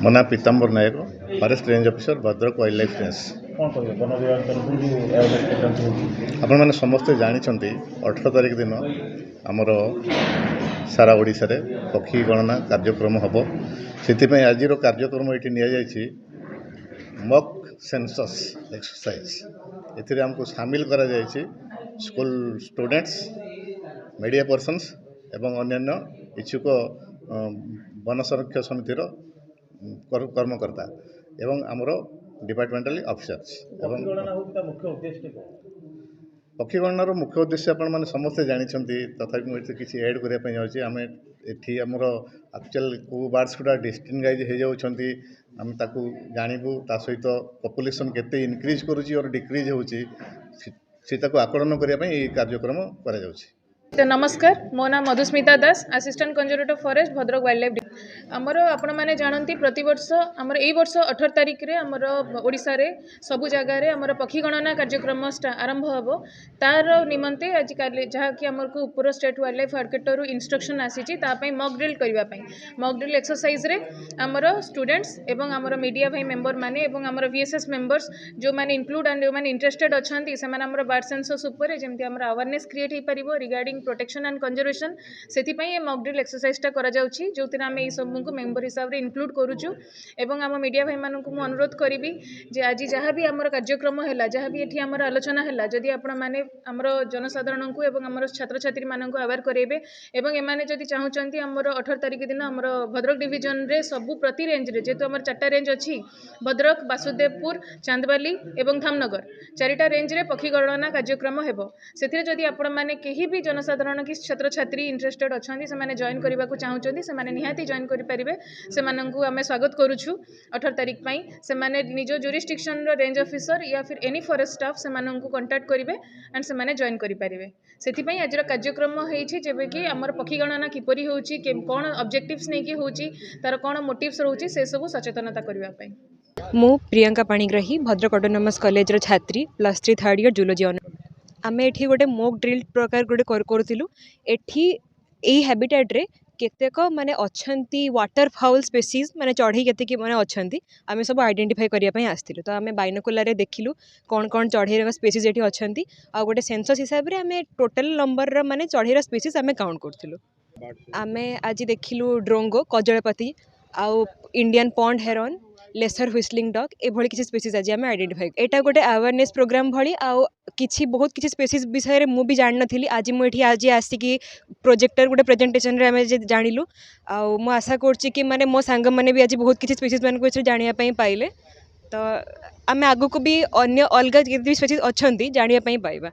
ମୋ ନାଁ Pitambar Nayak, forest range officer, Bhadrak wildlife range. ଆପଣମାନେ ସମସ୍ତେ ଜାଣିଛନ୍ତି 18 ତାରିଖ ଦିନ ଆମର ସାରା ଓଡ଼ିଶାରେ ପକ୍ଷୀ ଗଣନା କାର୍ଯ୍ୟକ୍ରମ ହେବ। ସେଥିପାଇଁ ଆଜିର କାର୍ଯ୍ୟକ୍ରମ ଏଠି ନିଆଯାଇଛି ମକ୍ ସେନ୍ସସ୍ ଏକ୍ସରସାଇଜ୍। ଏଥିରେ ଆମକୁ ସାମିଲ କରାଯାଇଛି ସ୍କୁଲ ଷ୍ଟୁଡେଣ୍ଟସ୍, ମିଡ଼ିଆ ପର୍ସନ୍ସ ଏବଂ ଅନ୍ୟାନ୍ୟ ଇଚ୍ଛୁକ ବନ ସଂରକ୍ଷଣ ସମିତିର କର୍ମକର୍ତ୍ତା ଏବଂ ଆମର ଡିପାର୍ଟମେଣ୍ଟାଲ ଅଫିସର୍ସ। ଏବଂ ପକ୍ଷୀ ଗଣନାର ମୁଖ୍ୟ ଉଦ୍ଦେଶ୍ୟ ଆପଣମାନେ ସମସ୍ତେ ଜାଣିଛନ୍ତି, ତଥାପି ମୁଁ ଏଥିରେ କିଛି ଆଡ଼୍ କରିବା ପାଇଁ ଯାଉଛି। ଆମେ ଏଠି ଆମର ଆକ୍ଚୁଆଲ କେଉଁ ବାର୍ଡ଼ସ୍ ଗୁଡ଼ା ଡିଷ୍ଟିଙ୍ଗାଇଜ୍ ହେଇଯାଉଛନ୍ତି ଆମେ ତାକୁ ଜାଣିବୁ। ତା ସହିତ ପପୁଲେସନ୍ କେତେ ଇନକ୍ରିଜ୍ କରୁଛି ଅର୍ ଡିକ୍ରିଜ୍ ହେଉଛି ସେ ତାକୁ ଆକଳନ କରିବା ପାଇଁ ଏହି କାର୍ଯ୍ୟକ୍ରମ କରାଯାଉଛି। नमस्कार, मो नाम Madhusmita Das, assistant conservator forest Bhadrak wildlife. आमर आपण मैंने जानती प्रतिवर्ष आमर ए वर्ष 18 तारिख रे आमर ओडिशा रे सबु जगह रे आमर पक्षी गणना कार्यक्रम आरंभ हम। तार निमंते आजिकल जहाँकि आमर को ऊपर स्टेट वाइल्ड लाइफ एडवोकेटर इंस्ट्रक्शन आसी मॉक ड्रिल करने। मॉक ड्रिल एक्सरसाइज रे आमर स्टूडेंट्स एवं आमर मीडिया भाई मेंबर माने एवं आमर VSS मेंबर्स जो माने इंक्लूड एंड जो माने इंटरेस्टेड अच्छा से बर्ड सेंसस उपर जमी आमर अवेयरनेस क्रिएट हो पार रिगार्डिंग प्रोटेक्शन एंड कंजर्वेशन। से मॉक ड्रिल एक्सरसाइजटा करा जाउछि जोतिर आमे ई सब को मेंबर हिसाब रे इंक्लूड करूछु। एवं आम मीडिया भाई मानक मु अनुरोध करी जे आज जहाँ भी आमर कार्यक्रम है जहाँ भी एठी आमर आलोचना है जदि आपण माने आमर जनसाधारण को एवं आमर छात्र छात्री मानक अवेयर करेबे एवं एमाने जदि चाहूचंती आमर 18 तारिख दिन आमर भद्रक डिवीजन रे सबु प्रति रेंज रे जेतु आमर 4टा रेंज अछि भद्रक, वासुदेवपुर, चांदबाली एवं धामनगर 4टा रेंज रे पक्षी गणना कार्यक्रम हेबो। सेथिरे जदि आपण माने केही भी जनसाधारण कि छात्र छात्री इंटरेस्टेड अच्छा से जॉइन करने को चाहते से निहाती जॉइन करेंगे। से आम स्वागत करुछु 18 तारिख से निज जुरिस्डिक्शन रेंज ऑफिसर या फिर एनी फॉरेस्ट स्टाफ से कांटेक्ट करेंगे एंड से जॉइन करेंगे। से आज कार्यक्रम होबे कि आमर पक्षी गणना किपरि होउची कौन ऑब्जेक्टिव्स नहीं कि होउची तार कौन मोटिव्स रोची से सब सचेतनता करने। मु प्रियंका पाणिग्राही भद्रक ऑटोनोमस कॉलेज छात्री +3 थर्ड ईयर जूलॉजी ऑनर। आमे एठी गोटे मॉक ड्रिल प्रकार गोटे करूँ एठी यही हैबिटेट रे केतेक माने अच्छंती वाटर फाउल स्पेसीज माने चढ़ई केते माने अच्छंती आमे सब आइडेंटिफाई करिया पई आस्थिलु। तो आमे बाइनोकुलर रे देखिलु कौन कौन चढ़ई स्पेसीज एठी अच्छंती आ गोटे सेंसस हिसाब रे आमे टोटल नंबर रा माने चढ़ई स्पेसीज आमे काउंट करथिलु। आमे आज देखिलु ड्रोंगो, कजळपति आउ इंडियन पॉन्ड हेरन, लेसर व्हिस्लिंग डॉग एभली किसी स्पेसीज आज आम आइडेंटिफाई। एटा गोटे अवेयरनेस प्रोग्राम भली आउ किछि बहुत किछि स्पेसीज विषय रे मु भी जान नथिली। आज मुझे आज आसिकी प्रोजेक्टर गोटे प्रेजेंटेशन रे आमे जानिलु आउ मु आशा करछि कि माने मो सांग माने भी आज बहुत किछि स्पेसीज मान को जानिया पई पाइले। तो आमे आगु को भी अन्य अलग स्पेसीज अच्छंती जानिया पई पाइबा।